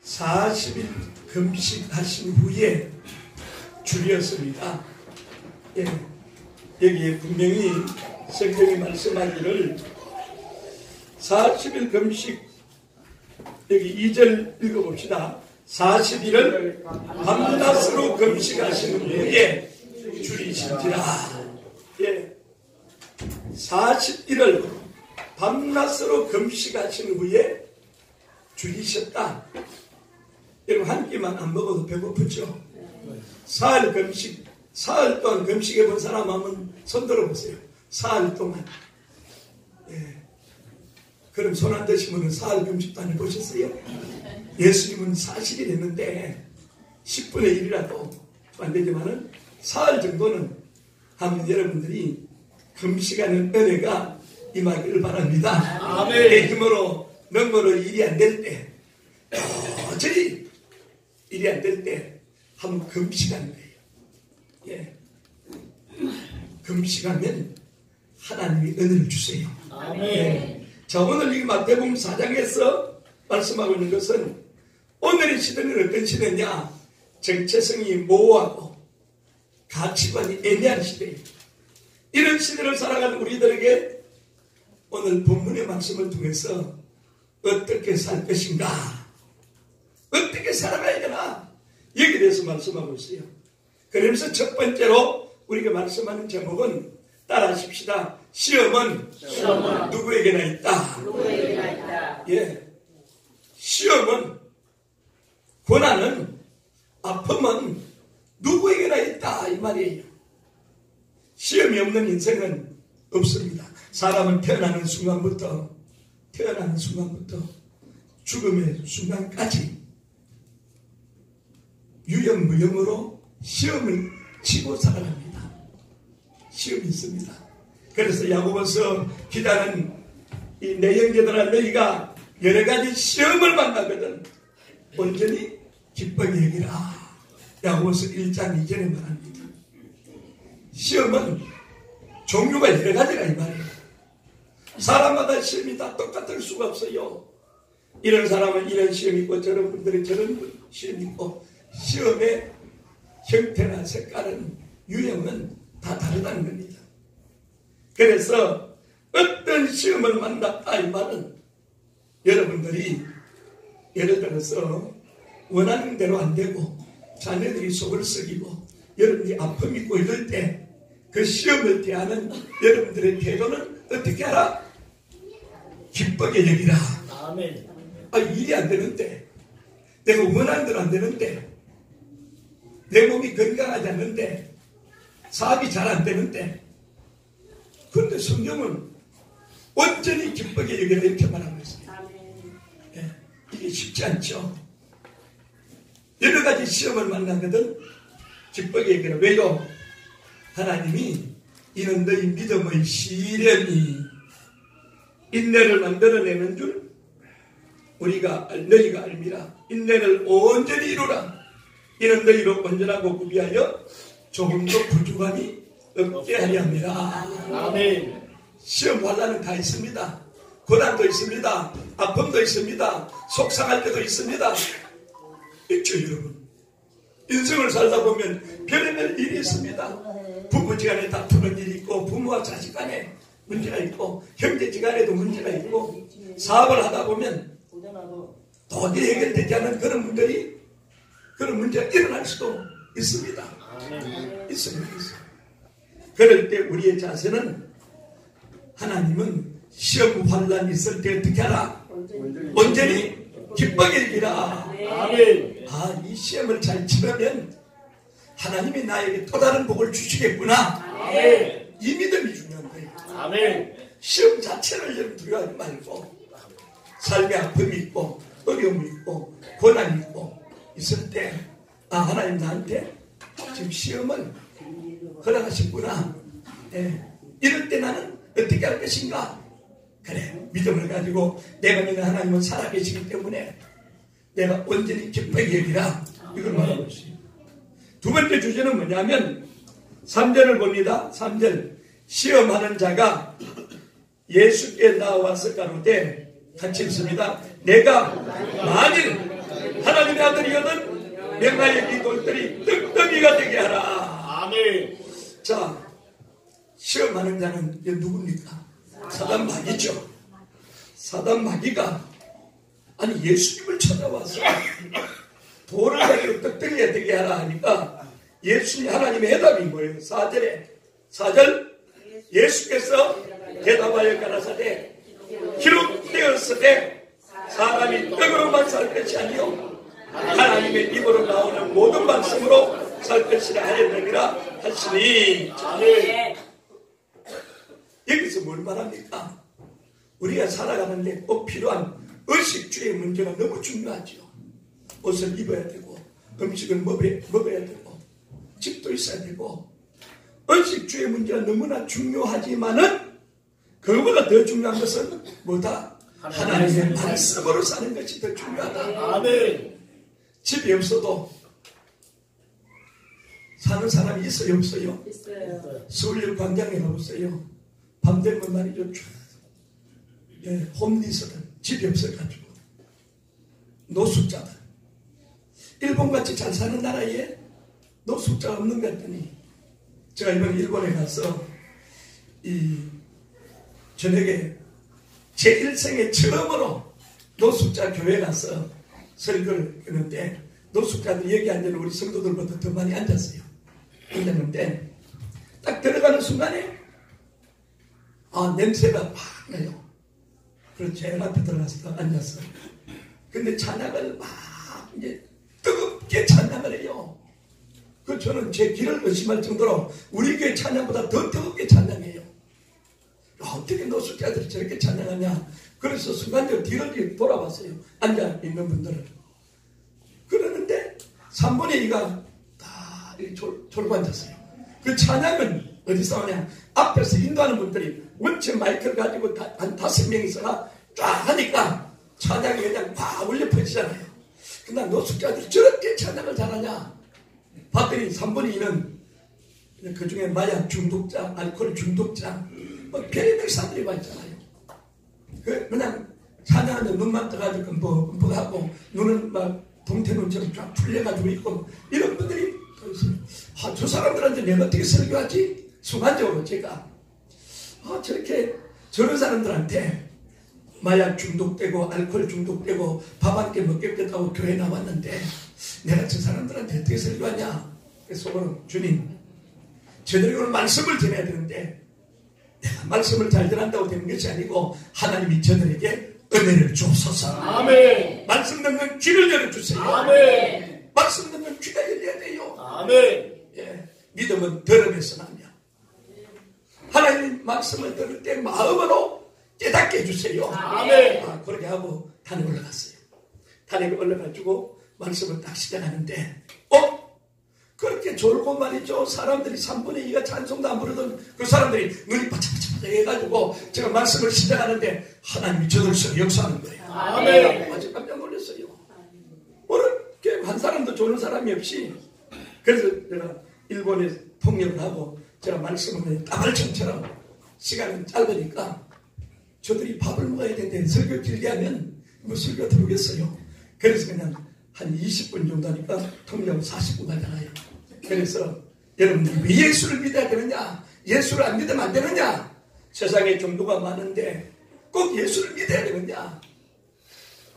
40일 금식하신 후에 줄였습니다. 예, 여기에 분명히 성경이 말씀하기를 40일 금식, 여기 2절 읽어봅시다. 40일을 밤낮으로 금식하시는 후에 줄이신지라. 예, 40일을 밤낮으로 금식하신 후에 줄이셨다. 여러분, 한 끼만 안 먹어도 배고프죠? 사흘 금식, 사흘 동안 금식해 본 사람 한번 손 들어보세요. 사흘 동안. 예. 그럼 손 안 드시면 사흘 금식도 안 해보셨어요? 예수님은 40일 했는데 10분의 1이라도 안 되지만은 사흘 정도는 하면 여러분들이 금식하는 은혜가 임하기를 바랍니다. 아멘. 내 힘으로 능으로 일이 안 될 때, 도저히 일이 안 될 때 한번 금식하는 거예요. 예. 금식하면 하나님이 은혜를 주세요. 아멘. 예. 자, 오늘 이 마태복음 4장에서 말씀하고 있는 것은 오늘의 시대는 어떤 시대냐? 정체성이 모호하고 가치관이 애매한 시대예요. 이런 시대를 살아가는 우리들에게 오늘 본문의 말씀을 통해서 어떻게 살 것인가? 어떻게 살아가야 되나? 여기에 대해서 말씀하고 있어요. 그러면서 첫 번째로 우리가 말씀하는 제목은 따라하십시다. 시험은 누구에게나 있다. 누구에게나 있다. 예. 시험은, 고난은, 아픔은 누구에게나 있다. 이 말이에요. 시험이 없는 인생은 없습니다. 사람은 태어나는 순간부터 죽음의 순간까지 유영무영으로 시험을 치고 살아갑니다. 시험이 있습니다. 그래서 야고보서 기자는 이 내 형제들아, 너희가 여러 가지 시험을 만나거든 온전히 기쁘게 여기라. 야고보서 1장 2절에 말합니다. 시험은 종류가 여러 가지가 이 말이에요. 사람마다 시험이 다 똑같을 수가 없어요. 이런 사람은 이런 시험이 있고 저런 분들은 저런 시험이 있고 시험의 형태나 색깔은 유형은 다 다르다는 겁니다. 그래서 어떤 시험을 만났다 이 말은 여러분들이 예를 들어서 원하는 대로 안 되고 자녀들이 속을 썩이고 여러분이 아픔 있고 이럴 때 그 시험을 대하는 여러분들의 태도는 어떻게 하라? 기쁘게 여기라. 아멘. 일이 안 되는데, 내가 원하는 대로 안 되는데, 내 몸이 건강하지 않는데, 사업이 잘 안 되는데, 그런데 성경은 온전히 기쁘게 여기라 이렇게 말하고 있어요. 예, 이게 쉽지 않죠. 여러 가지 시험을 만나거든 기쁘게 여기라. 왜요? 하나님이 이는 너희 믿음의 시련이 인내를 만들어내는 줄 너희가 알미라. 인내를 온전히 이루라. 이는 너희로 온전하고 구비하여 조금도 부족함이 없게 하려 함이라. 아멘. 시험 환난은 다 있습니다. 고난도 있습니다. 아픔도 있습니다. 속상할 때도 있습니다. 있죠, 여러분. 인생을 살다 보면 별의별 일이 있습니다. 부부지간에 다투는 일이 있고, 부모와 자식간에 문제가 있고, 형제지간에도 문제가 있고, 사업을 하다 보면 도저히 해결되지 않는 그런 문제가 일어날 수도 있습니다. 있습니다. 그럴 때 우리의 자세는 하나님은 시험 환난이 있을 때 어떻게 하라? 온전히 기쁘게 여기라. 이 시험을 잘 치르면 하나님이 나에게 또 다른 복을 주시겠구나. 이 믿음이 중요한 거예요. 시험 자체를 여러분 두려워하지 말고 삶에 아픔이 있고 어려움이 있고 고난이 있고 있을 때 하나님 나한테 지금 시험을 허락하셨구나. 이럴 때 나는 어떻게 할 것인가? 그래, 믿음을 가지고 내가 믿는 하나님은 살아계시기 때문에 내가 온전히 기쁘게 여기라. 이걸 말하고 있어요. 두 번째 주제는 뭐냐면 3절을 봅니다. 3절. 시험하는 자가 예수께 나와서 가로되 같이 읽습니다. 내가 만일 하나님의 아들이거든 명하여 이 돌들이 떡덩이가 되게 하라. 아멘. 자, 시험하는 자는 누굽니까? 사단 마귀죠. 사단 마귀가 아니 예수님을 찾아와서 돌을 가지고 떡덩이가 되게 하라 하니까 예수님 하나님의 해답이 뭐예요? 4절 예수께서 대답하여 가라사대 기록되었으되 사람이 떡으로만 살 것이 아니요 하나님의 입으로 나오는 모든 말씀으로 살 것이라 하였느니라 하시니. 여기서 뭘 말합니까? 우리가 살아가는데 꼭 필요한 의식주의 문제가 너무 중요하죠. 옷을 입어야 되고 음식을 먹어야 되고 집도 있어야 되고 의식주의 문제가 너무나 중요하지만은 그거보다 더 중요한 것은 뭐다? 하나님의 말씀으로 사는 것이 더 중요하다. 아멘. 집이 없어도 사는 사람이 있어요, 없어요? 있어요. 서울역 광장에 가보세요. 밤 되면 말이죠. 홈리스들 집이 없어가지고 노숙자들. 일본같이 잘 사는 나라에 노숙자가 없는 것 같더니 제가 이번에 일본에 가서 이 저녁에 제 일생에 처음으로 노숙자 교회 가서 설교를 했는데 노숙자들이 여기 앉는 우리 성도들보다 더 많이 앉았어요. 앉았는데 딱 들어가는 순간에 냄새가 막 나요. 그래서 제일 앞에 들어가서 앉았어요. 근데 찬양을 막 이제 뜨겁게 찬양을 해요. 그 저는 제 귀를 의심할 정도로 우리 교회 찬양보다 더 뜨겁게 찬양해요. 어떻게 노숙자들이 저렇게 찬양하냐. 그래서 순간적으로 뒤를 돌아봤어요. 앉아있는 분들은. 그러는데 3분의 2가 다 졸고 앉았어요. 그 찬양은 어디서 하냐. 앞에서 인도하는 분들이 원체 마이크를 가지고 한 5명이서나 쫙 하니까 찬양이 그냥 막 울려 퍼지잖아요. 근데 노숙자들이 저렇게 찬양을 잘하냐. 봤더니 3분의 2는 그 중에 마약 중독자, 알코올 중독자, 별의별 사람들이 많잖아요. 그냥 찬양하는데 눈만 떠가지고 끔뻑하고 눈은 막 동태눈처럼 쫙 풀려가지고 있고 이런 분들이 있어요. 저 사람들한테 내가 어떻게 설교하지? 순간적으로 제가 저렇게 저런 사람들한테 마약 중독되고 알코올 중독되고 밥 한 끼 먹겠다고 교회 나왔는데 내가 저 사람들한테 어떻게 설교하냐. 그래서 오늘 주님 저들이 오늘 말씀을 전해야 되는데 내가 말씀을 잘 전한다고 되는 것이 아니고 하나님이 저들에게 은혜를 주옵소서. 아멘. 말씀 듣는 귀를 열어주세요. 아멘. 말씀 듣는 귀가 열려야 돼요. 아멘. 믿음은 들음에서 나며 하나님 말씀을 들을 때 마음으로 깨닫게 해주세요. 아멘. 그렇게 하고 단에 올라갔어요. 단에 올라가지고 말씀을 딱 시작하는데 그렇게 졸고 말이죠. 사람들이 3분의 2가 찬송도 안 부르던 그 사람들이 눈이 바짝바짝 해가지고 제가 말씀을 시작하는데 하나님이 저들 속에 역사하는 거예요. 아멘. 아주 깜짝 놀랐어요. 이렇게 한 사람도 조는 사람이 없이 그래서 제가 일본에 통역을 하고 제가 말씀을 따발청처럼 시간이 짧으니까 저들이 밥을 먹어야 되는데 설교 길게 하면 뭐 설교가 들어오겠어요. 그래서 그냥 한 20분 정도 하니까 통역은 40분 하잖아요. 그래서 여러분들이 왜 예수를 믿어야 되느냐? 예수를 안 믿으면 안 되느냐? 세상에 종교가 많은데 꼭 예수를 믿어야 되느냐?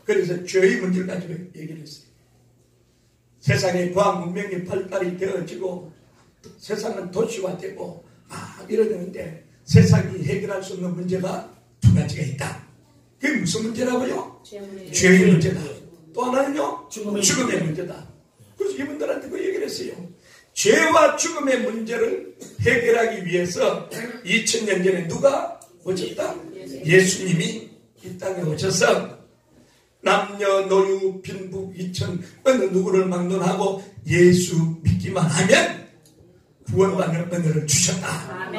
그래서 죄의 문제를 가지고 얘기를 했어요. 세상에 과학 문명이 발달이 되어지고 세상은 도시화되고 이러는데 세상이 해결할 수 없는 문제가 두 가지가 있다. 그게 무슨 문제라고요? 죄의 문제다. 또 하나는요? 죽음의 문제다. 그래서 이분들한테 그 얘기를 했어요. 죄와 죽음의 문제를 해결하기 위해서 2000년 전에 누가 오셨다? 예수님이 이 땅에 오셔서 남녀 노유 빈부 이천 어느 누구를 막론하고 예수 믿기만 하면 구원받는 은혜를 주셨다.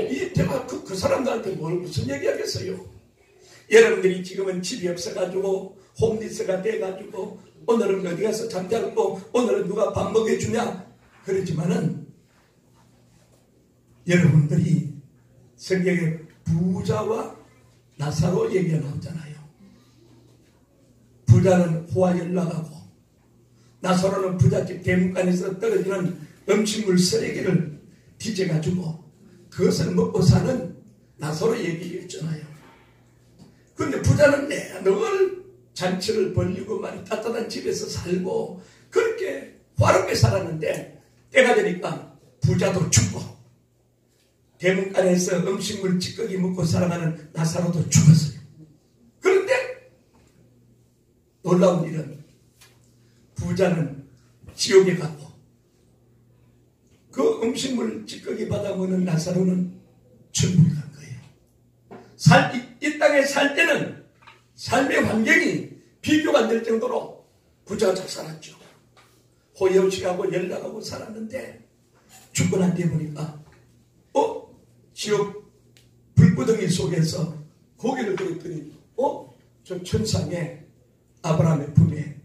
이 제가 그 사람들한테 무슨 얘기하겠어요? 여러분들이 지금은 집이 없어가지고 홈리스가 돼가지고 오늘은 어디 가서 잠자고 오늘은 누가 밥 먹여주냐 그러지만은 여러분들이 성경에 부자와 나사로 얘기가 나오잖아요. 부자는 호화 연락하고 나사로는 부잣집 대문간에서 떨어지는 음식물 쓰레기를 뒤져가지고 그것을 먹고 사는 나사로 얘기였잖아요. 그런데 부자는 늘 잔치를 벌리고 많이 따뜻한 집에서 살고 그렇게 화롭게 살았는데 때가 되니까 부자도 죽고 대문간에서 음식물 찌꺼기 먹고 살아가는 나사로도 죽었어요. 그런데 놀라운 일은 부자는 지옥에 갔고 그 음식물 찌꺼기 받아 먹는 나사로는 천국에 간 거예요. 이 땅에 살 때는 삶의 환경이 비교가 안 될 정도로 부자가 잘 살았죠. 호의없이하고 연락하고 살았는데 죽고 난 뒤에 보니까 지옥 불구덩이 속에서 고개를 들었더니 저 천상에 아브라함의 품에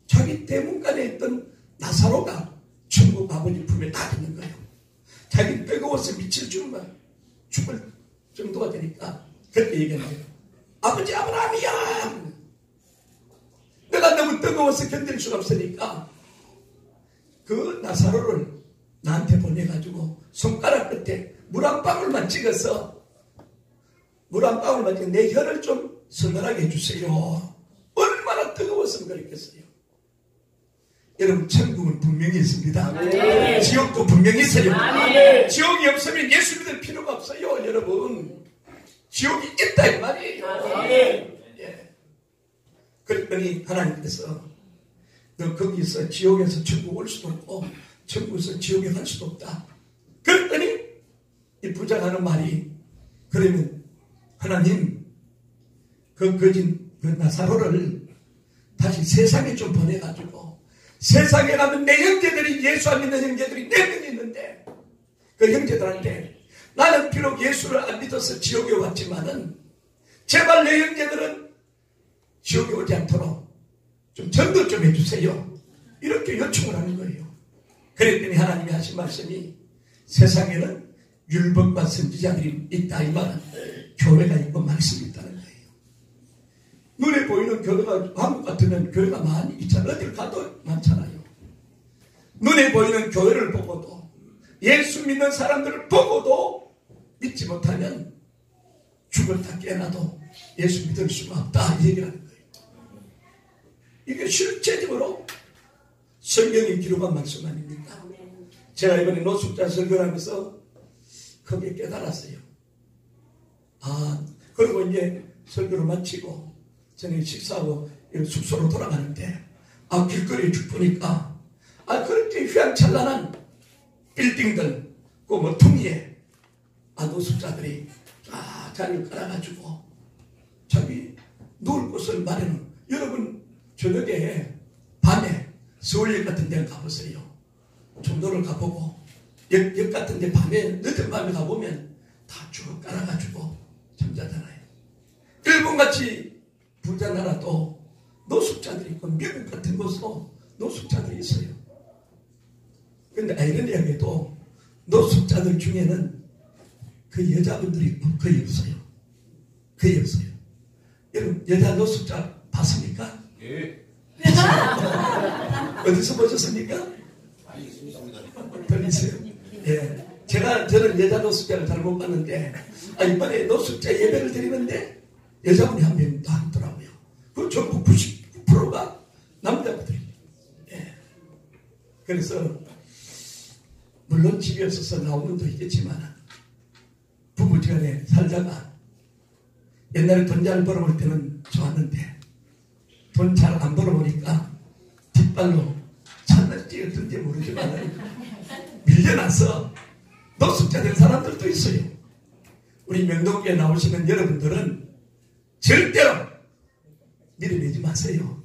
자기 대문간에 있던 나사로가 천국 아버지 품에 다 있는 거예요. 자기 뜨거워서 미칠 죽을 정도가 되니까 그렇게 얘기하는 거예요. 아버지 아브라함이야. 내가 너무 뜨거워서 견딜 수가 없으니까 그 나사로를 나한테 보내가지고 손가락 끝에 물 한 방울만 찍어서 내 혀를 좀 서늘하게 해주세요. 얼마나 뜨거웠으면 그랬겠어요. 여러분 천국은 분명히 있습니다. 아멘. 지옥도 분명히 있어요. 아멘. 지옥이 없으면 예수 믿을 필요가 없어요. 여러분 지옥이 있다 이 말이에요. 아멘. 예. 그랬더니 하나님께서 너 거기서 지옥에서 천국 올 수도 없고 천국에서 지옥에 갈 수도 없다. 그랬더니 이 부자가 하는 말이 그러면 하나님 그 거진 그 나사로를 다시 세상에 좀 보내가지고 세상에 가면 내 형제들이 예수 안 믿는 형제들이 4명이 있는데 그 형제들한테 나는 비록 예수를 안 믿어서 지옥에 왔지만은 제발 내 형제들은 지옥에 오지 않도록 좀 전도 좀 해주세요. 이렇게 요청을 하는 거예요. 그랬더니 하나님이 하신 말씀이 세상에는 율법과 선지자들이 있다 이 말은 교회가 있고 말씀이 있다는 거예요. 눈에 보이는 교회가 한국 같으면 교회가 많이 있잖아요. 어딜 가도 많잖아요. 눈에 보이는 교회를 보고도 예수 믿는 사람들을 보고도 믿지 못하면 죽었다 깨어나도 예수 믿을 수가 없다 이 얘기를 하는 거예요. 이게 실제적으로 성경이 기록한 말씀 아닙니까? 제가 이번에 노숙자 설교를 하면서 거기에 깨달았어요. 그리고 이제 설교를 마치고 저녁에 식사하고 숙소로 돌아가는데 길거리에 쭉 보니까 그렇게 휘황찬란한 빌딩들 그 모퉁이에 노숙자들이 자리를 깔아가지고 자기 누울 곳을 마련은 여러분 저녁에 밤에 서울역 같은 데를 가보세요. 종로를 가보고 역 같은 데 밤에 늦은 밤에 가보면 다 쭉 깔아가지고 잠자잖아요. 일본같이 부자 나라도 노숙자들이 있고 미국 같은 곳도 노숙자들이 있어요. 그런데 아이러니하게도 노숙자들 중에는 그 여자분들이 거의 없어요. 거의 없어요. 여러분 여자 노숙자 봤습니까? 예. 어디서 보셨습니까? 들리세요? 예. 저는 여자 노숙자를 잘 못 봤는데 이번에 노숙자 예배를 드리는데 여자분이 한 명 더 있더라고요. 그 전부 99%가 남자분들입니다. 예. 그래서 물론 집이 없어서 나오는 분도 있겠지만 부부지간에 살다가 옛날에 돈 잘 벌어올 때는 좋았는데 돈 잘 안 벌어오니까 뒷발로 찾는지 어떤지 모르지만 밀려나서 노숙자 된 사람들도 있어요. 우리 명동교에 나오시는 여러분들은 절대로 밀어내지 마세요.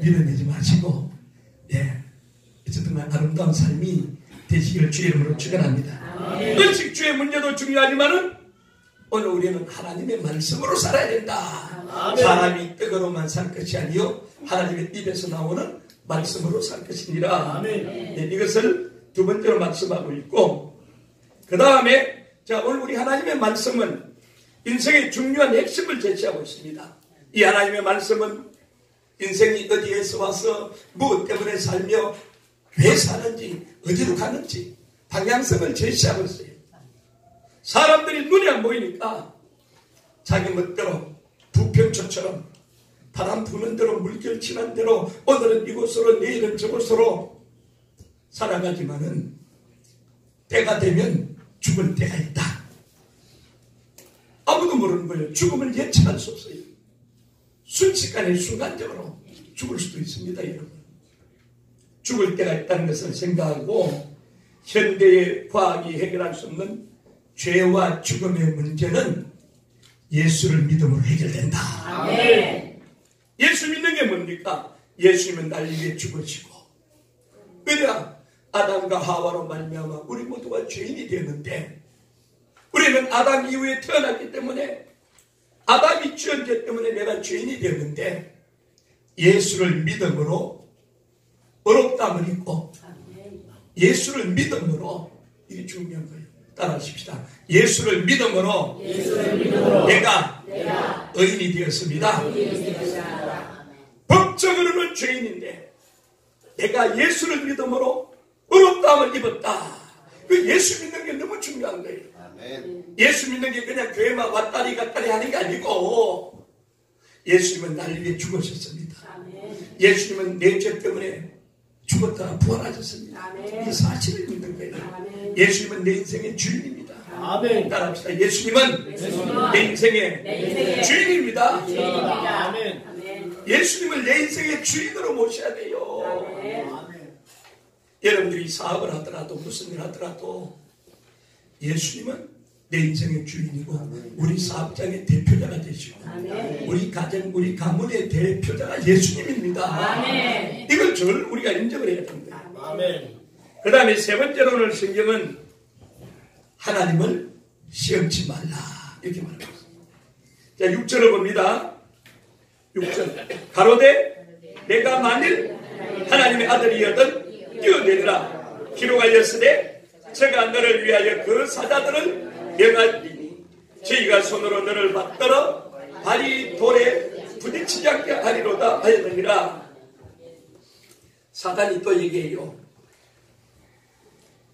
밀어내지 마시고 어쨌든 아름다운 삶이 되시길 주의 이름으로 축원합니다. 음식 주의 문제도 중요하지만은 오늘 우리는 하나님의 말씀으로 살아야 된다. 아멘. 사람이 떡으로만 살 것이 아니요 하나님의 입에서 나오는 말씀으로 살 것이니라. 아멘. 이것을 두 번째로 말씀하고 있고 그 다음에 오늘 우리 하나님의 말씀은 인생의 중요한 핵심을 제시하고 있습니다. 이 하나님의 말씀은 인생이 어디에서 와서 무엇 때문에 살며 왜 사는지 어디로 가는지 방향성을 제시하고 있어요. 사람들이 눈에 안 보이니까 자기 멋대로 부평초처럼 바람 부는 대로 물결 치는 대로 오늘은 이곳으로 내일은 저곳으로 살아가지만은 때가 되면 죽을 때가 있다. 아무도 모르는 거예요. 죽음을 예측할 수 없어요. 순식간에 순간적으로 죽을 수도 있습니다, 여러분. 죽을 때가 있다는 것을 생각하고 현대의 과학이 해결할 수 없는 죄와 죽음의 문제는 예수를 믿음으로 해결된다. 아멘. 예수 믿는 게 뭡니까? 예수님은 날 위해 죽으시고, 왜냐? 아담과 하와로 말미암아 우리 모두가 죄인이 되었는데, 우리는 아담 이후에 태어났기 때문에, 아담이 지은 죄 때문에 내가 죄인이 되었는데, 예수를 믿음으로 어렵다함을 잊고 예수를 믿음으로, 이게 중요한 거예요. 따라하십시다. 예수를 믿음으로 내가 의인이 되었습니다. 법적으로는 죄인인데 내가 예수를 믿음으로 어렵다함을 입었다. 그 예수 믿는 게 너무 중요한 거예요. 예수 믿는 게 그냥 교회만 왔다리 갔다리 하는 게 아니고, 예수님은 날 위해 죽으셨습니다. 예수님은 내 죄 때문에 죽었다가 부활하셨습니다. 이 사실을 믿는 거예요. 예수님은 내 인생의 주인입니다. 아멘. 따라합시다. 예수님은 내 인생의 주인입니다. 아멘. 예수님을 내 인생의 주인으로 모셔야 돼요. 여러분들이 사업을 하더라도 무슨 일 하더라도 예수님은 내 인생의 주인이고 우리 사업장의 대표자가 되시고 우리 가정, 우리 가문의 대표자가 예수님입니다. 이걸 절 우리가 인정을 해야 됩니다. 그 다음에 세 번째로 오늘 성경은 하나님을 시험치 말라 이렇게 말하고 있습니다. 자, 6절을 봅니다. 6절 가로되 내가 만일 하나님의 아들이여든 뛰어내리라. 기록하였으되 제가 너를 위하여 그 사자들을 명하리니 저희가 손으로 너를 받들어 발이 돌에 부딪히지 않게 하리로다 하였느니라. 사단이 또 얘기해요.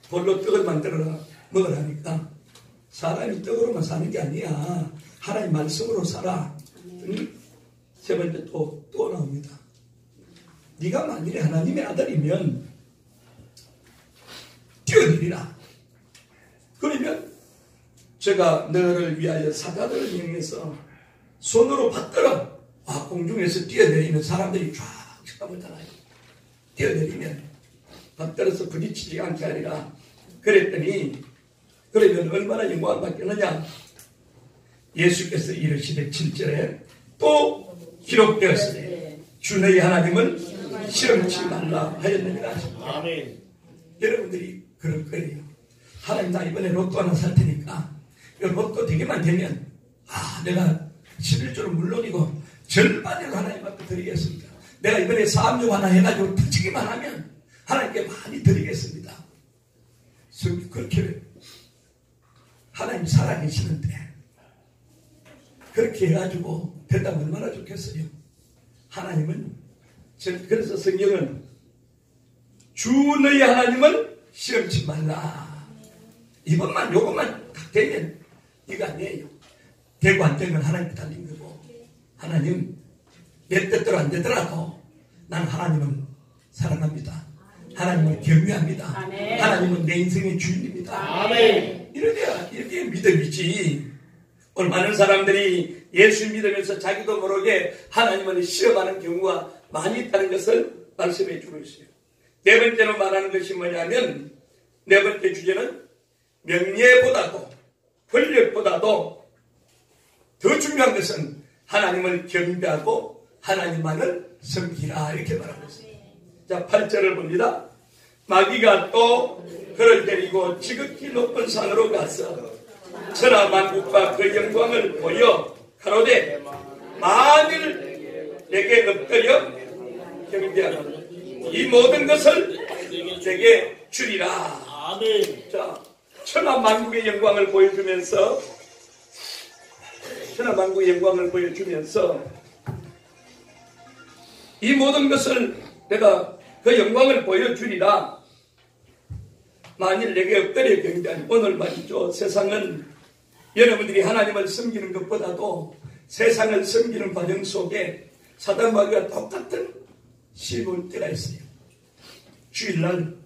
돌로 떡을 만들어라 먹으라니까. 사람이 떡으로만 사는 게 아니야. 하나님 말씀으로 살아. 세 번째 또 나옵니다. 네가 만일에 하나님의 아들이면 뛰어내리라. 그러면 제가 너를 위하여 사자들을 명해서 손으로 받들어. 공중에서 뛰어내리면 사람들이 쫙 쳐다보잖아요. 뛰어내리면 받들어서 부딪히지 않게 하리라. 그랬더니 그러면 얼마나 영광을 받겠느냐. 예수께서 이르시되 7절에 또 기록되었으니 주 너희 하나님을 시험치 말라 하였느니라. 아멘. 여러분들이 그럴 거예요. 하나님 나 이번에 로또 하나 살 테니까 로또 되게만 되면 내가 11조는 물론이고 절반을 하나님 앞에 드리겠습니다. 내가 이번에 사업용 하나 해가지고 터지기만 하면 하나님께 많이 드리겠습니다. 그렇게 하나님 살아계시는데 그렇게 해가지고 된다면 얼마나 좋겠어요. 하나님은 그래서 성경은 주 너희 하나님을 시험치 말라. 이것만 요것만 되면 이거 아니에요. 되고 안 되면 하나님께 달린 거고, 하나님 내 뜻대로 안 되더라도 난 하나님을 사랑합니다. 하나님을 경외합니다. 아멘. 하나님은 내 인생의 주인입니다. 아멘. 이렇게 믿음이지. 오늘 많은 사람들이 예수 믿으면서 자기도 모르게 하나님을 시험하는 경우가 많이 있다는 것을 말씀해 주고 있어요. 네 번째로 말하는 것이 뭐냐면, 네 번째 주제는 명예보다도 권력보다도 더 중요한 것은 하나님을 경배하고 하나님만을 섬기라 이렇게 말하고 있어요. 자, 8절을 봅니다. 마귀가 또 그를 데리고 지극히 높은 산으로 가서 천하 만국과 그 영광을 보여 가로되 만일 내게 엎드려 경배하라 이 모든 것을 내게 주리라. 아멘. 자, 천하 만국의 영광을 보여주면서 이 모든 것을 내가 그 영광을 보여주리라. 만일 내게 엎드려 경배하니, 오늘 말이죠. 세상은 여러분들이 하나님을 섬기는 것보다도 세상을 섬기는 과정 속에 사단마귀와 똑같은 시험을 때가 있어요. 주일날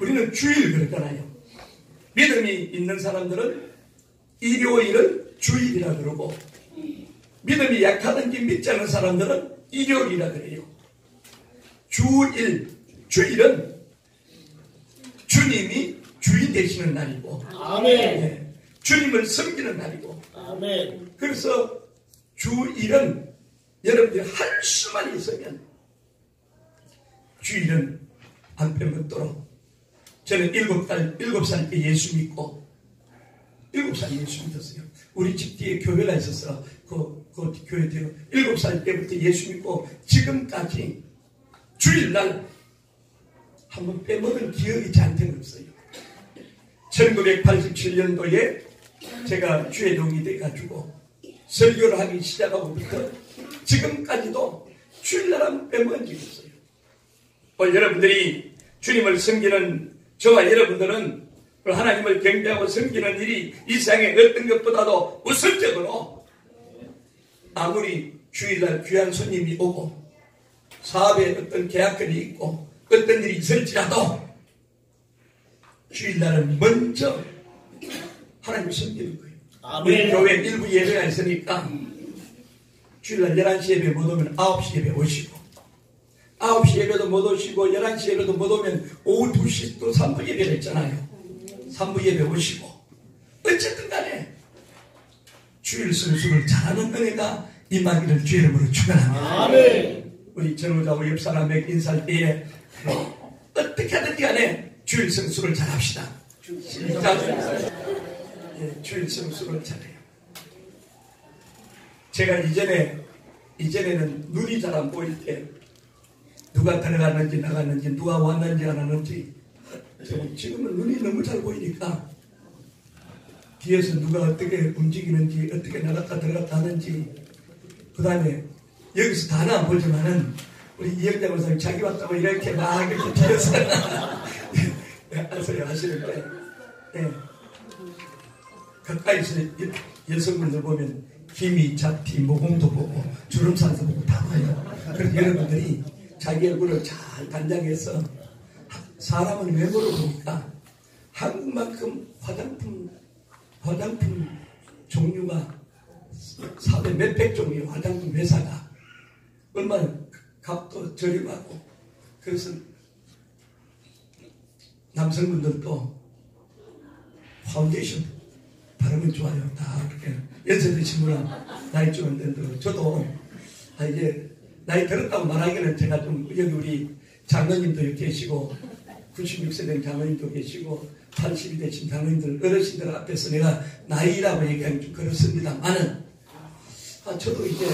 우리는 주일 그러잖아요. 믿음이 있는 사람들은 일요일을 주일이라 그러고, 믿음이 약하든지 믿지 않는 사람들은 일요일이라 그래요. 주일은 주님이 주인 되시는 날이고, 아멘. 네, 주님을 섬기는 날이고, 아멘. 그래서 주일은 여러분들이 할 수만 있으면 주일은 안 빼먹도록. 저는 7살 때 예수 믿고, 7살 예수 믿었어요. 우리 집 뒤에 교회가 있어서 그 교회 뒤에 7살 때부터 예수 믿고 지금까지 주일날 한번 빼먹은 기억이 저한테는 없어요. 1987년도에 제가 주회동이 돼가지고 설교를 하기 시작하고부터 지금까지도 주일날 한번 빼먹은 적이 없어요. 오늘 여러분들이 주님을 섬기는 저와 여러분들은 하나님을 경배하고 섬기는 일이 이 세상에 어떤 것보다도 우선적으로, 아무리 주일날 귀한 손님이 오고 사업에 어떤 계약들이 있고 어떤 일이 있을지라도 주일날은 먼저 하나님을 섬기는 거예요. 아멘. 우리 교회 일부 예배가 있으니까 주일날 11시 예배 못 오면 9시 예배 오시고, 9시 예배도 못 오시고 11시 예배도 못 오면 오후 2시 또 3부 예배를 했잖아요. 3부 예배 오시고, 어쨌든 간에 주일 성수를 잘하는 은혜가 임하기를 주의 이름으로 축원합니다. 아멘. 우리 전우자고 옆사람에게 인사할 때에 어떻게 하든지 간에 주일 성수를 잘합시다. 주일 성수를 잘해요. 제가 이전에는 눈이 잘 안 보일 때 누가 들어갔는지 나갔는지 누가 왔는지 안 왔는지, 지금은 눈이 너무 잘 보이니까 뒤에서 누가 어떻게 움직이는지 어떻게 나갔다 들어갔다 하는지, 그 다음에 여기서 다는 안 보지만은 우리 이영자 원사님 자기 왔다고 이렇게 막 이렇게 뒤에서 알아서 하시는데, 가까이서 여성분들 보면 김이 잡티 모공도 보고 주름살도 보고 다 봐요. 그래서 여러분들이 자기 얼굴을 잘 단장해서, 사람은 외모를 보니까 한국만큼 화장품 종류가 400 몇백 종류의 화장품 회사가 얼마나 값도 저렴하고, 그래서 남성분들도 파운데이션 바르면 좋아요. 다 그렇게 연세 드신 분은 나이 좀 된다고. 저도 이제 나이 들었다고 말하기는 제가 좀, 여기 우리 장로님도 여기 계시고 96세 된 장로님도 계시고 80이 되신 장로님들 어르신들 앞에서 내가 나이라고 얘기하기 좀 그렇습니다만은, 저도 이제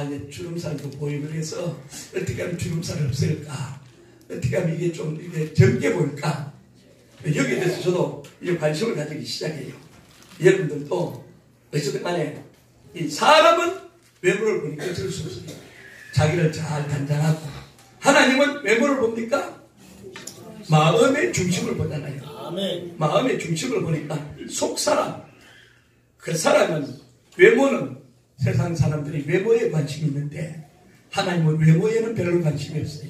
이제 주름살도 보이고 그래서 어떻게 하면 주름살을 없앨까, 어떻게 하면 이게 좀 이게 젊게 보일까, 여기에 대해서 저도 이제 관심을 가지기 시작해요. 여러분들도 어쨌든 간에 이 사람은 외모를 보니까 어쩔 수 없어요. 자기를 잘 단장하고, 하나님은 외모를 봅니까? 마음의 중심을 보잖아요. 아멘. 마음의 중심을 보니까 속사람, 그 사람은, 외모는 세상 사람들이 외모에 관심이 있는데 하나님은 외모에는 별로 관심이 없어요.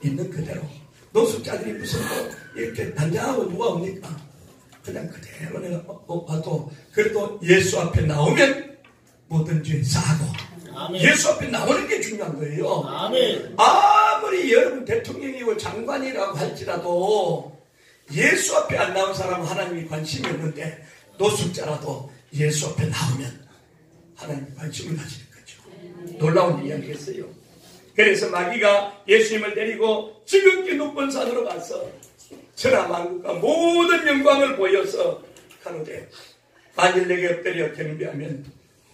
있는 그대로. 노숙자들이 무슨 이렇게 단장하고 누가 옵니까? 그냥 그대로 내가 봐도, 그래도 예수 앞에 나오면 뭐든지 싸고, 아멘. 예수 앞에 나오는 게 중요한 거예요. 아멘. 아무리 여러분 대통령이고 장관이라고 할지라도 예수 앞에 안 나온 사람은 하나님이 관심이 없는데, 노숙자라도 예수 앞에 나오면 하나님이 관심을 가지는 거죠. 놀라운 이야기겠어요. 그래서 마귀가 예수님을 데리고 지극히 높은 산으로 가서 천하만국과 모든 영광을 보여서 가로되, 만일 내게 엎드려 경배하면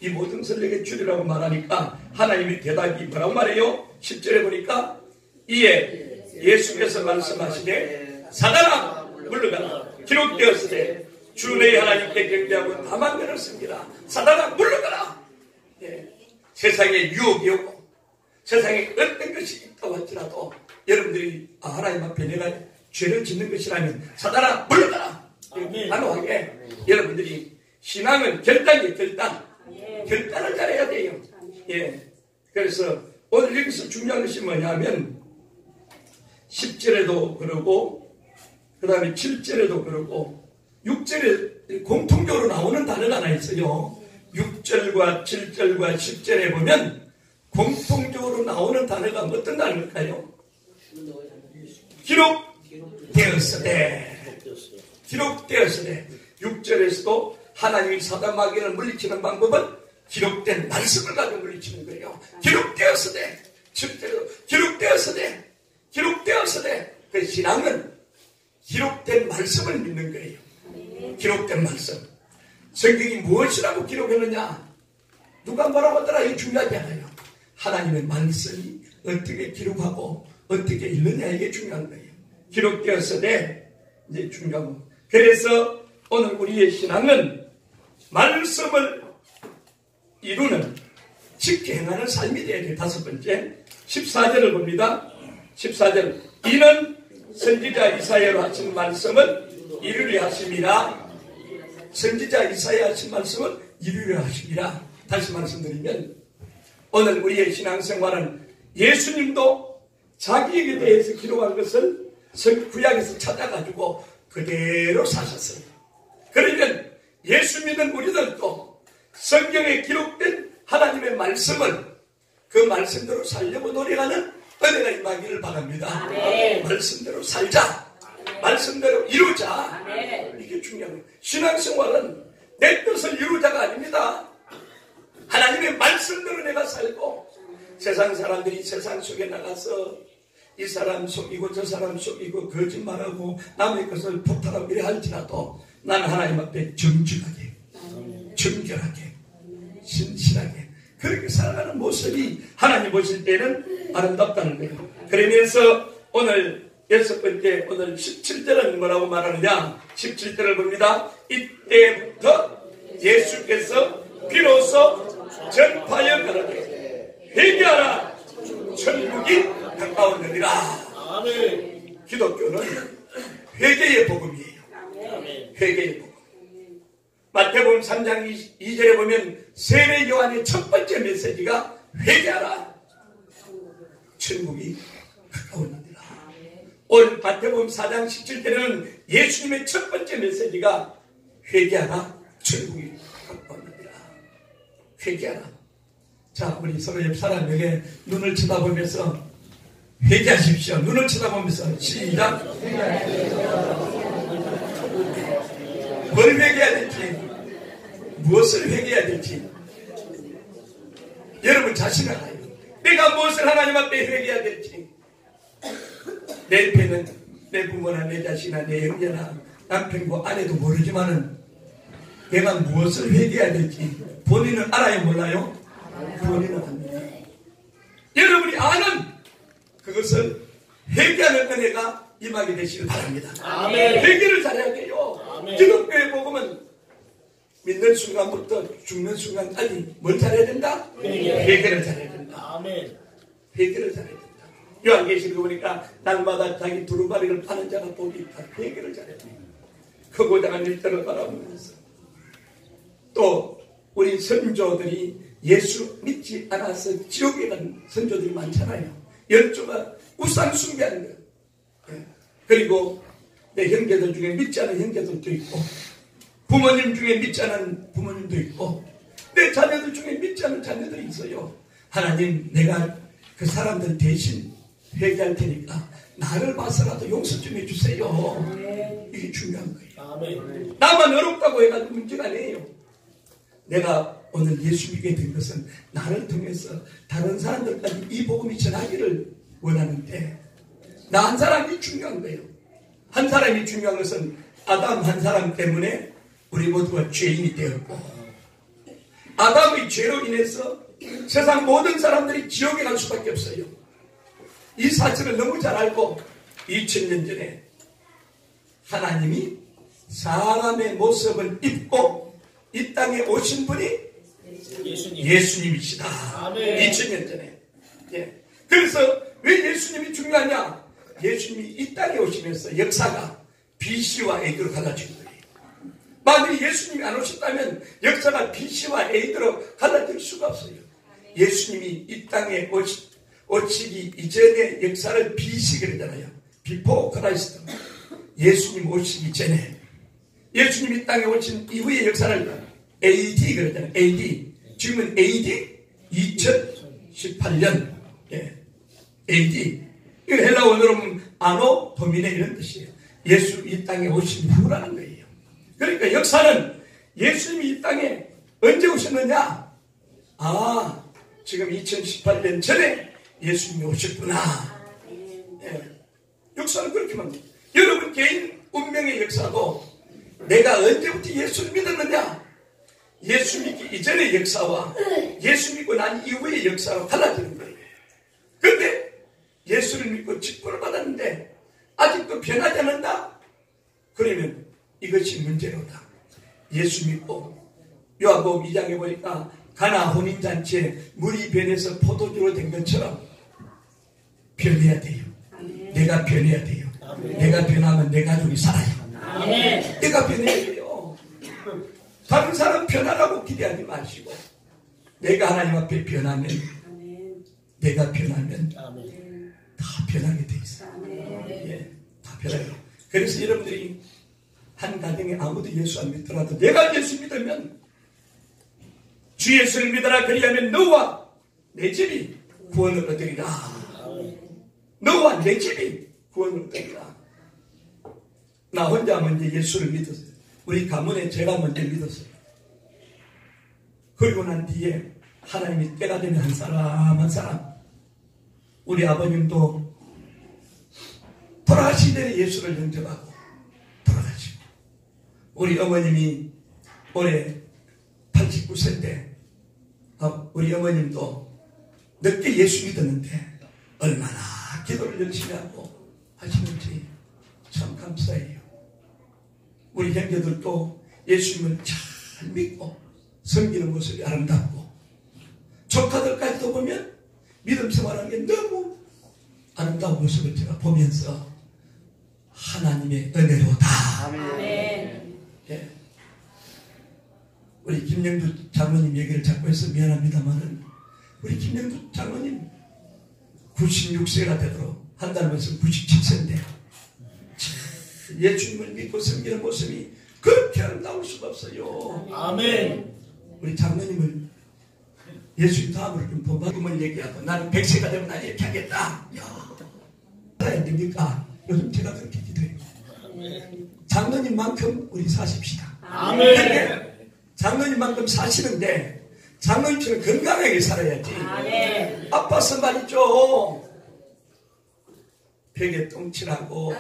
이 모든 것을 내게 주리라고 말하니까 하나님의 대답이 뭐라고 말해요? 10절에 보니까 이에 예수께서 말씀하시되 사단아 물러가라, 기록되었으되 주 너희 하나님께 경배하고 다만 그를 섬기라. 사단아 물러가라. 세상에 유혹이 오고 세상에 어떤 것이 있다고 할지라도 여러분들이 하나님 앞에 내가 죄를 짓는 것이라면 사단아 물러가라. 단호하게 여러분들이 신앙은 결단이에요. 결단을 잘해야 돼요. 예. 그래서 오늘 여기서 중요한 것이 뭐냐면 10절에도 그러고 그 다음에 7절에도 그러고 6절에 공통적으로 나오는 단어가 하나 있어요. 6절과 7절과 10절에 보면 공통적으로 나오는 단어가 어떤 단어일까요? 기록되었으되. 기록되었으되. 6절에서도 하나님이 사단 마귀를 물리치는 방법은 기록된 말씀을 가지고 물리치는 거예요. 기록되었으되. 7절에도 기록되었으되. 기록되었으되. 그 신앙은 기록된 말씀을 믿는 거예요. 기록된 말씀. 성경이 무엇이라고 기록했느냐? 누가 뭐라고 하더라? 이게 중요하지 않아요. 하나님의 말씀이 어떻게 기록하고 어떻게 읽느냐 이게 중요한 거예요. 기록되었으되 이제 중요한 거. 그래서 오늘 우리의 신앙은 말씀을 이루는 지켜 행하는 삶이 되어야 돼요. 다섯 번째 14절을 봅니다. 14절 이는 선지자 이사야로 하신 말씀을 이루려 하심이라. 선지자 이사야 하신 말씀을 이루려 하심이라. 다시 말씀드리면 오늘 우리의 신앙생활은 예수님도 자기에게 대해서 기록한 것을 구약에서 찾아가지고 그대로 사셨어요. 그러면 예수 믿는 우리들도 성경에 기록된 하나님의 말씀을 그 말씀대로 살려고 노력하는 은혜가 임하기를 바랍니다. 아멘. 말씀대로 살자. 아멘. 말씀대로 이루자. 아멘. 이게 중요한 거예요. 신앙생활은 내 뜻을 이루자가 아닙니다. 하나님의 말씀대로 내가 살고 세상 사람들이 세상 속에 나가서 이 사람 속이고 저 사람 속이고 거짓말하고 남의 것을 폭탄하고 이래 할지라도 나는 하나님 앞에 정직하게 정결하게 신실하게 그렇게 살아가는 모습이 하나님 보실 때는 아름답다는 거예요. 그러면서 오늘 여섯 번째 오늘 17절은 뭐라고 말하느냐. 17절을 봅니다. 이때부터 예수께서 비로소 전파하여 가라되 회개하라 천국이 가까웠느니라. 아멘. 기독교는 회개의 복음이에요. 아멘. 회개의 복음. 마태복음 3장 2절에 보면 세례 요한의 첫 번째 메시지가 회개하라 천국이 가까웠느니라. 오늘 마태복음 4장 17절에는 예수님의 첫 번째 메시지가 회개하라 천국이 가까웠느니라. 회개하라. 자, 우리 서로 옆 사람에게 눈을 쳐다보면서 회개하십시오. 눈을 쳐다보면서 시작. 뭘 회개해야 될지, 무엇을 회개해야 될지 여러분 자신을 알아요. 내가 무엇을 하나님 앞에 회개해야 될지. 내 옆에는 내 부모나 내 자식이나 내 형제나 남편과 아내도 모르지만은 내가 무엇을 회개해야 될지 본인은 알아요, 몰라요? 본인은 압니다. 여러분이 아는 그것을 회개하는 은혜가 임하게 되시길 바랍니다. 아멘. 회개를 잘해야 돼요. 기독교의 복음은 믿는 순간부터 죽는 순간까지 뭘 잘해야 된다? 회개를 잘해야 된다. 아멘. 회개를 잘해야 된다. 요한계시록 보니까 날마다 자기 두루마리를 파는 자가 복이 있다. 회개를 잘해야 돼요. 크고장한 일들을 바라보면서 또 우리 선조들이 예수 믿지 않아서 지옥에 간 선조들이 많잖아요. 열조가 우상 숭배하는 거예요. 그리고 내 형제들 중에 믿지 않은 형제들도 있고 부모님 중에 믿지 않은 부모님도 있고 내 자녀들 중에 믿지 않은 자녀들이 있어요. 하나님, 내가 그 사람들 대신 회개할 테니까 나를 봐서라도 용서 좀 해주세요. 이게 중요한 거예요. 나만 어렵다고 해가지고 문제가 아니에요. 내가 오늘 예수 믿게 된 것은 나를 통해서 다른 사람들까지 이 복음이 전하기를 원하는데 나 한 사람이 중요한 거예요. 한 사람이 중요한 것은 아담 한 사람 때문에 우리 모두가 죄인이 되었고 아담의 죄로 인해서 세상 모든 사람들이 지옥에 갈 수밖에 없어요. 이 사실을 너무 잘 알고 2000년 전에 하나님이 사람의 모습을 입고 이 땅에 오신 분이 예수님이시다. 2000년 전에. 예. 그래서 왜 예수님이 중요하냐? 예수님이 이 땅에 오시면서 역사가 BC와 AD로 갈라진 거예요. 만약에 예수님이 안 오셨다면 역사가 BC와 AD로 갈라질 수가 없어요. 예수님이 이 땅에 오시기 이전의 역사를 BC 그러잖아요. Before Christ. 예수님 오시기 전에, 예수님이 이 땅에 오신 이후의 역사를 AD 그러잖아요. AD. 지금은 AD 2018년. 예. AD. 이거 헬라 원어로 보면 아노 도미네 이런 뜻이에요. 예수 이 땅에 오신 후라는 거예요. 그러니까 역사는 예수님이 이 땅에 언제 오셨느냐? 아, 지금 2018년 전에 예수님이 오셨구나. 예. 역사는 그렇게 만듭니다. 여러분 개인 운명의 역사도 내가 언제부터 예수를 믿었느냐? 예수 믿기 이전의 역사와 예수 믿고 난 이후의 역사가 달라지는 거예요. 그런데 예수를 믿고 직분을 받았는데 아직도 변하지 않는다? 그러면 이것이 문제로다. 예수 믿고 요한복음 2장에 보니까 가나 혼인잔치에 물이 변해서 포도주로 된 것처럼 변해야 돼요. 내가 변해야 돼요. 내가 변하면 내 가족이 살아요. 내가 변해야 돼요. 다른 사람 변하라고 기대하지 마시고 내가 하나님 앞에 변하면, 내가 변하면 다 변하게 돼 있어요. 예, 다 변해요. 그래서 여러분들이 한 가정에 아무도 예수 안 믿더라도 내가 예수 믿으면 주 예수를 믿어라. 그리하면 너와 내 집이 구원을 얻으리라. 너와 내 집이 구원을 얻으리라. 나 혼자 먼저 예수를 믿었어요. 우리 가문에 제가 먼저 믿었어요. 그리고 난 뒤에 하나님이 때가 되면 한 사람 한 사람, 우리 아버님도 돌아가시기 전에 예수를 영접하고 돌아가시고, 우리 어머님이 올해 89세인데 우리 어머님도 늦게 예수 믿었는데 얼마나 기도를 열심히 하고 하시는지 참 감사해요. 우리 형제들도 예수님을 잘 믿고 섬기는 모습이 아름답고, 조카들까지도 보면 믿음 생활하는 게 너무 아름다운 모습을 제가 보면서 하나님의 은혜로다. 아멘. 예. 우리 김영주 장로님 얘기를 자꾸 해서 미안합니다만은, 우리 김영주 장로님 96세가 되도록 한 달 벌써 97세인데 예수님을 믿고 섬기는 모습이 그렇게 아름다울 수가 없어요. 아멘. 우리 장로님을 예수님 다음으로 좀 본받음을 얘기하고 나는 100세가 되면 난 이렇게 하겠다. 야, 알아야 됩니까? 요즘 제가 그렇게 기도해요. 장로님만큼 우리 사십시다. 아멘. 장로님만큼 사시는데 장로님처럼 건강하게 살아야지. 아멘. 아파서 말이죠. 벽에 똥칠하고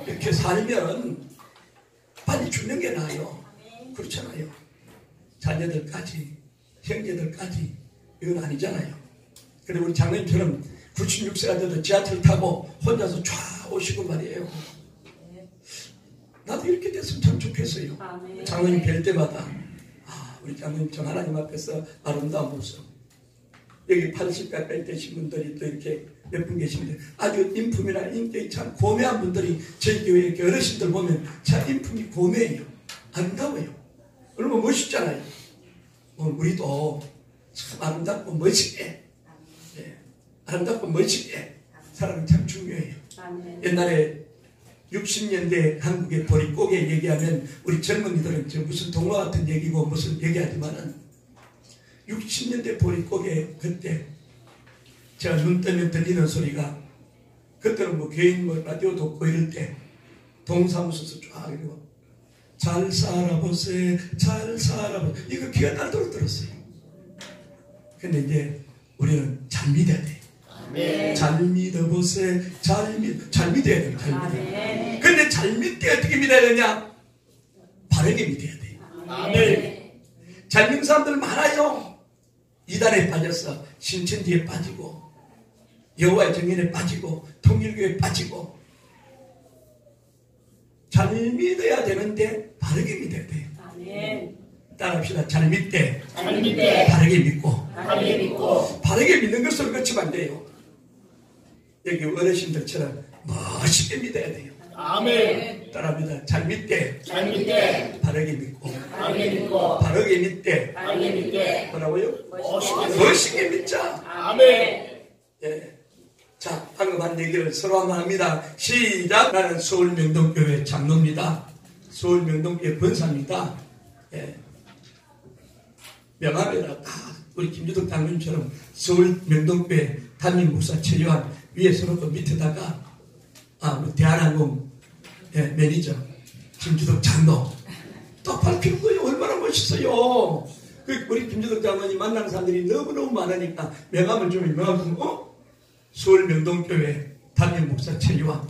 이렇게 살면 빨리 죽는 게 나아요. 그렇잖아요. 자녀들까지, 형제들까지 이건 아니잖아요. 그리고 우리 장로님처럼 96세가 돼도 지하철 타고 혼자서 쫙 오시고 말이에요. 나도 이렇게 됐으면 참 좋겠어요. 장로님 뵐 때마다 우리 장로님 저 하나님 앞에서 아름다운 모습. 여기 80 가까이 되신 분들이 또 이렇게 몇 분 계시는데 아주 인품이나 인격이 참 고매한 분들이 저희 교회 이렇게 어르신들 보면 참 인품이 고매해요. 아름다워요. 얼마나 멋있잖아요. 우리도 참 아름답고 멋있게, 예, 아름답고 멋있게 살아가는 참 중요해요. 옛날에 60년대 한국의 보릿고개 얘기하면 우리 젊은이들은 저 무슨 동화 같은 얘기고 무슨 얘기하지만은 60년대 보릿고개 그때 제가 눈 뜨면 들리는 소리가, 그때는 뭐 개인 뭐 라디오도 없고 이럴 때 동사무소에서 쫙 이러고 잘 살아보세 잘 살아보세 이거 귀가 딸도록 들었어요. 근데 이제 우리는 잘 믿어야 돼. 아멘. 잘 믿어보세 잘 믿어야 돼. 잘 믿어야. 근데 잘 믿대 어떻게 믿어야 되냐? 바르게 믿어야 돼. 아멘. 잘 믿는 사람들 많아요. 이단에 빠져서 신천지에 빠지고 여호와의 정인에 빠지고 통일교에 빠지고. 잘 믿어야 되는데 바르게 믿어야 돼요. 아멘. 따라합시다. 잘 믿되 바르게 믿고. 바르게 믿는 것으로 거치면 안 돼요. 여기 어르신들처럼 멋있게 믿어야 돼요. 아멘. 따라합니다. 잘 믿되 잘 믿게. 바르게 믿고 바르게 믿고. 바르게 믿되 바르게 믿게. 뭐라고요? 멋있게. 멋있게 믿자. 아멘. 예. 자, 방금 한 얘기를 서로 한번 합니다. 시작. 나는 서울 명동교회 장로입니다. 서울 명동교회 권사입니다. 예. 명함에다 우리 김주덕 장로님처럼 서울 명동교회 담임 목사 최요한 위에서 놓고 밑에다가 우리 대한항공 매니저 김주덕 장로 또 밝히는 거예요. 얼마나 멋있어요. 우리 김주덕 장로님 만나는 사람들이 너무너무 많으니까 명함을 주면 명함 주면 서울 명동교회 담임 목사 최요한.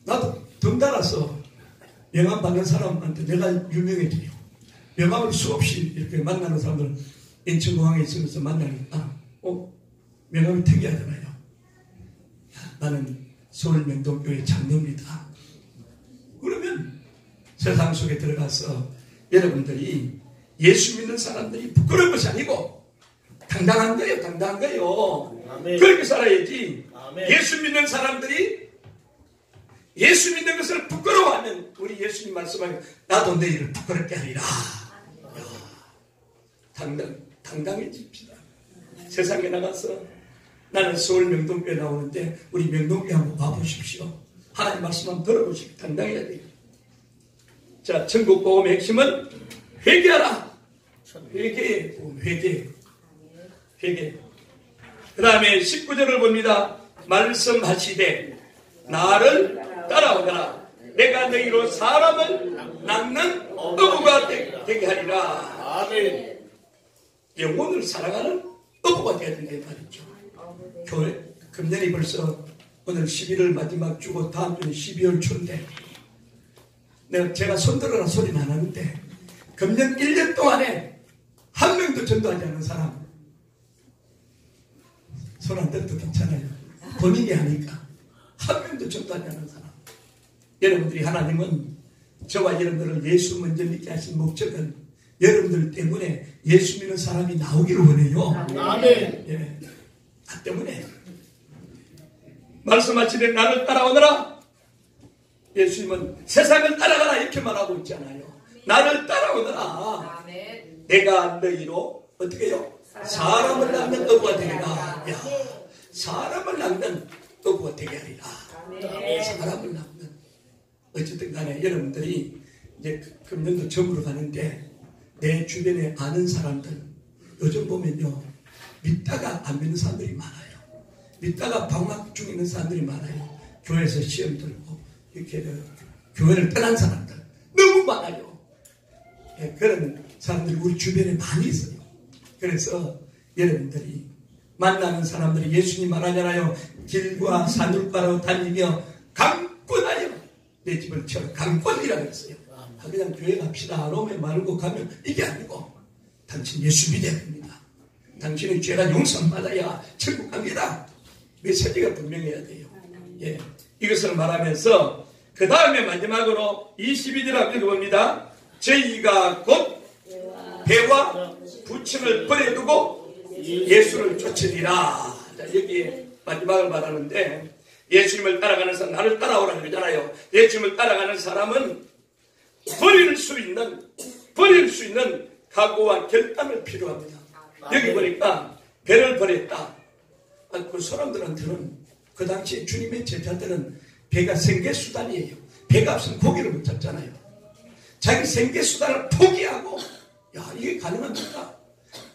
나도 덩달아서 명함 받는 사람한테 내가 유명해져요. 명함을 수없이 이렇게 만나는 사람들 인천공항에 있으면서 만나니까 명함이 특이하잖아요. 나는 서울 명동교회 장로입니다. 그러면 세상 속에 들어가서 여러분들이 예수 믿는 사람들이 부끄러운 것이 아니고 당당한 거예요. 당당한 거예요. 아멘. 그렇게 살아야지. 아멘. 예수 믿는 사람들이 예수 믿는 것을 부끄러워하면 우리 예수님 말씀하면 나도 너희를 부끄럽게 하리라. 당당해집시다. 세상에 나가서 나는 서울 명동교회 나오는데 우리 명동교회 한번 와보십시오. 하나님 말씀 한번 들어보십시오. 당당해야 돼요. 자, 천국 복음의 핵심은 회개하라. 회개. 그 다음에 19절을 봅니다. 말씀하시되 나를 따라오거라. 내가 너희로 사람을 낚는 어부가 되게 하리라. 아멘. 영혼을 사랑하는 어부가 되어야 된다 이 말이죠. 교회 금년이 벌써 오늘 11월 마지막 주고 다음 주는 12월 초인데 제가 손들어라 소리는 안 하는데 금년 1년 동안에 한 명도 전도하지 않은 사람 손 안 들어도 괜찮아요. 본인이 하니까 한 명도 전도하지 않은 사람. 여러분들이 하나님은 저와 여러분들을 예수 먼저 믿게 하신 목적은 여러분들 때문에 예수 믿는 사람이 나오기를 원해요. 아멘. 예. 나 때문에 말씀하시되 나를 따라오너라. 예수님은 세상을 따라가라 이렇게 말하고 있잖아요. 나를 따라오너라. 내가 너희로 어떻게 해요? 사람을 낚는 어부가 되리라. 야, 사람을 낚는 어부가 되게 하리라. 사람을 낚는. 어쨌든 간에 여러분들이 이제 금년도 점으로 가는데 내 주변에 아는 사람들 요즘 보면요 믿다가 안 믿는 사람들이 많아요. 믿다가 방학 중에 있는 사람들이 많아요. 교회에서 시험 들고 이렇게 교회를 떠난 사람들 너무 많아요. 예, 그런 사람들이 우리 주변에 많이 있어요. 그래서 여러분들이 만나는 사람들이 예수님 말하잖아요. 길과 산울가로 다니며 강권하여 내 집을 채워. 강권이라고 했어요. 그냥 교회 갑시다 로메 말고 가면 이게 아니고 당신 예수 믿어야 됩니다. 당신의 죄가 용서받아야 천국 갑니다. 메시지가 분명해야 돼요. 예, 이것을 말하면서 그 다음에 마지막으로 22절 읽어봅니다. 저희가 곧 배와 부침을 버려두고 예수를 쫓으리라. 자, 여기에 마지막을 말하는데 예수님을 따라가는 사람, 나를 따라오라 그러잖아요. 예수님을 따라가는 사람은 버릴 수 있는 각오와 결단을 필요합니다. 여기 보니까 배를 버렸다. 그 사람들한테는 그 당시에 주님의 제자들은 배가 생계수단이에요. 배가 없으면 고기를 못 잡잖아요. 자기 생계수단을 포기하고 야 이게 가능합니까?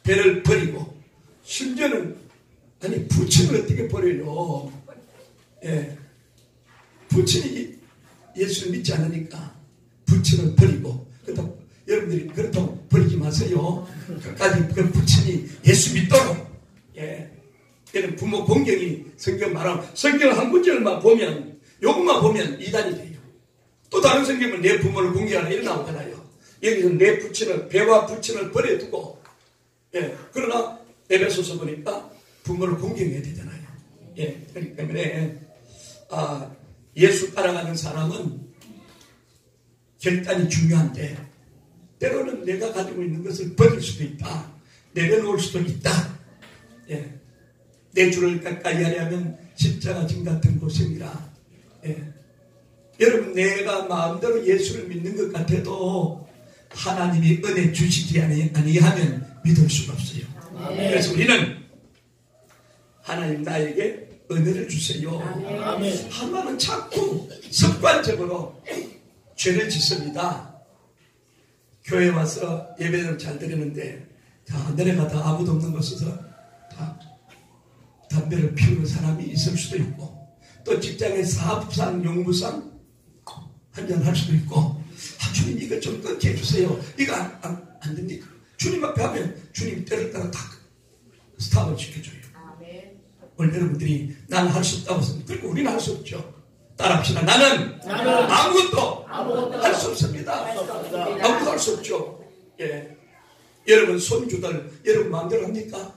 배를 버리고 심지어는 아니 부친을 어떻게 버려요? 예, 부친이 예수를 믿지 않으니까 부친을 버리고 그렇다고 여러분들이 그렇다고 버리지 마세요. 끝까지 그 부친이 예수 믿도록 예, 이런 부모 공경이 성경 말하면 성경 한 구절만 보면 요것만 보면 이단이 돼요. 또 다른 성경은 내 부모를 공경하라 이런 나오잖아요. 여기서 내 부친을 배와 부친을 버려두고 예, 그러나 에베소서 보니까 부모를 공경해야 되잖아요. 예, 그렇기 때문에 예수 따라가는 사람은 결단이 중요한데 때로는 내가 가지고 있는 것을 버릴 수도 있다. 내려놓을 수도 있다. 예, 내 주를 가까이 하려면 십자가 진 같은 고생이라. 예. 여러분, 내가 마음대로 예수를 믿는 것 같아도 하나님이 은혜 주시지 아니하면 믿을 수가 없어요. 아멘. 그래서 우리는 하나님 나에게 은혜를 주세요. 아멘. 하나는 자꾸 습관적으로 죄를 짓습니다. 교회 와서 예배를 잘 드리는데 자, 내려가다 아무도 없는 곳에서 다 담배를 피우는 사람이 있을 수도 있고, 또 직장에 사업상 용무상 한잔 할 수도 있고, 주님 이거 좀 끊게 해주세요. 이거 안 됩니까? 주님 앞에 하면 주님 때를 따라 다 스탑을 시켜줘요. 오늘 여러분들이 나는 할 수 없다고 했습니다. 그리고 우리는 할 수 없죠. 따라합시다. 나는 아무것도 할 수 없습니다. 아무것도 할 수 없죠. 예. 여러분 손주들 여러분 마음대로 합니까?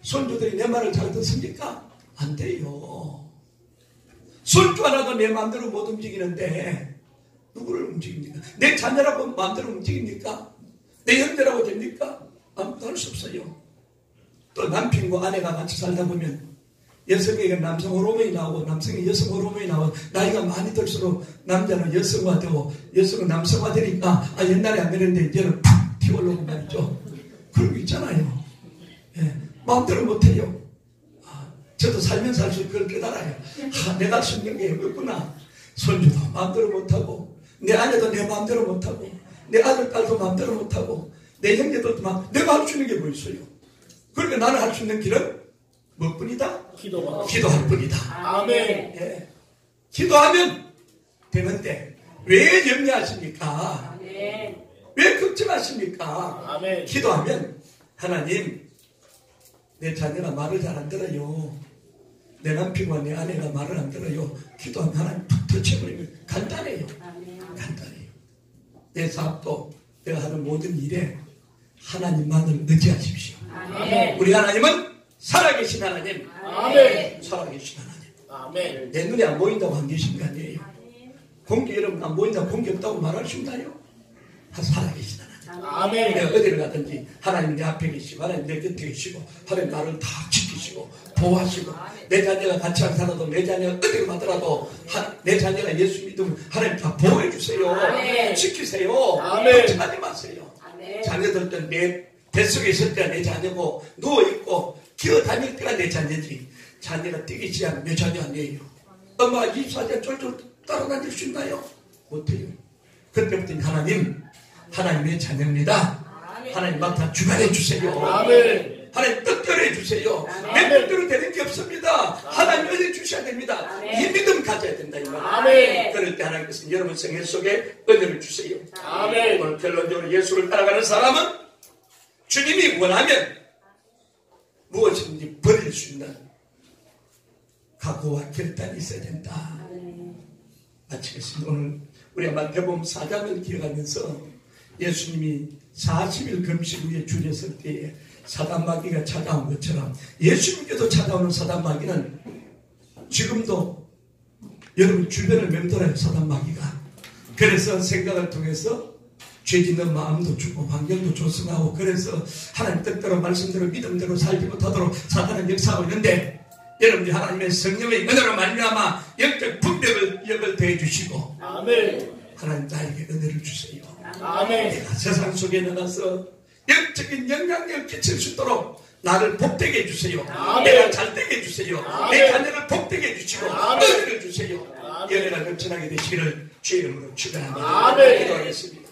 손주들이 내 말을 잘 듣습니까? 안 돼요. 손주 하나도 내 마음대로 못 움직이는데 누구를 움직입니까? 내 자녀라고 마음대로 움직입니까? 내 형제라고 됩니까? 아무것도 할 수 없어요. 또 남편과 아내가 같이 살다 보면 여성에게 남성 호르몬이 나오고 남성이 여성 호르몬이 나오고, 나이가 많이 들수록 남자는 여성화되고 여성은 남성화되니까 옛날에 안 그랬는데 이제는 팍 튀어올라오고 말이죠. 그런 거 있잖아요. 예, 마음대로 못해요. 저도 살면서 할수 그걸 깨달아요. 내가 할 수 있는 게 없구나. 손주도 마음대로 못하고, 내 아내도 내 마음대로 못하고, 내 아들, 딸도 마음대로 못하고, 내 형제도 내가 할 수 있는 게 뭐 있어요? 그러니까 나는 할 수 있는 길은 뭐뿐이다? 기도할 뿐이다. 아멘. 예. 기도하면 되는데 왜 염려하십니까? 아멘. 왜 걱정하십니까? 아멘. 기도하면 하나님, 내 자녀가 말을 잘 안 들어요. 내 남편과 내 아내가 말을 안 들어요. 기도하면 하나님 툭 터쳐버리면 간단해요. 간단해요. 내 사업도 내가 하는 모든 일에 하나님만을 의지하십시오. 아멘. 우리 하나님은 살아계신 하나님. 아멘. 살아계신 하나님. 아멘. 내 눈에 안 보인다고 안 계신 거 아니에요. 공기 여러분 안 보인다고 공기 없다고 말할 수 있나요? 살아계신 하나님. 아멘. 내가 어디를 가든지 하나님 내 앞에 계시고 하나님 내 곁에 계시고 하나님 나를 다 지키시고 보호하시고, 내 자녀가 같이 안 살아도 내 자녀가 어디를 가더라도 내 자녀가 예수 믿으면 하나님 다 보호해 주세요. 아멘. 지키세요. 아멘. 걱정하지 마세요. 자녀들 내 뱃속에 있을 때가 내 자녀고, 누워있고 기어 다닐 때가 내 자녀지. 자녀가 뛰기 시작하면 내 자녀 아니에요. 엄마 24시간 쫄쫄 따라다닐 수 있나요? 못해요. 그때부터 하나님의 자녀입니다. 하나님 맡아 주관해 주세요. 아멘. 하나님 뜻대로 해주세요. 아멘. 내 뜻대로 되는 게 없습니다. 하나님 은혜 주셔야 됩니다. 아멘. 이 믿음 가져야 된다 이 말이에요. 아멘. 그럴 때 하나님께서는 여러분 생애 속에 은혜를 주세요. 아멘. 오늘 결론적으로 예수를 따라가는 사람은 주님이 원하면 무엇이든지 버릴 수 있는 각오와 결단이 있어야 된다. 마치겠습니다. 오늘 우리가 마태복음 4장을 기억하면서 예수님이 40일 금식 후에 주셨을 때에 사단마귀가 찾아온 것처럼 예수님께도 찾아오는 사단마귀는 지금도 여러분 주변을 맴돌아요. 사단마귀가. 그래서 생각을 통해서 죄짓는 마음도 주고 환경도 조성하고, 그래서 하나님 뜻대로 말씀대로 믿음대로 살지 못하도록 사단은 역사하고 있는데, 여러분들이 하나님의 성령의 은혜로 말미암아 영적 분별을 더해 주시고, 아멘. 하나님 나에게 은혜를 주세요. 아멘. 내가 세상 속에 나가서 영적인 영향력을 끼칠 수 있도록 나를 복되게 해주세요. 아멘. 내가 잘되게 해주세요. 아멘. 내 자녀를 복되게 해주시고 아멘. 은혜를 주세요. 아멘. 연애가 넘쳐나게 되시기를 주의 이름으로 축원합니다. 아멘. 기도하겠습니다.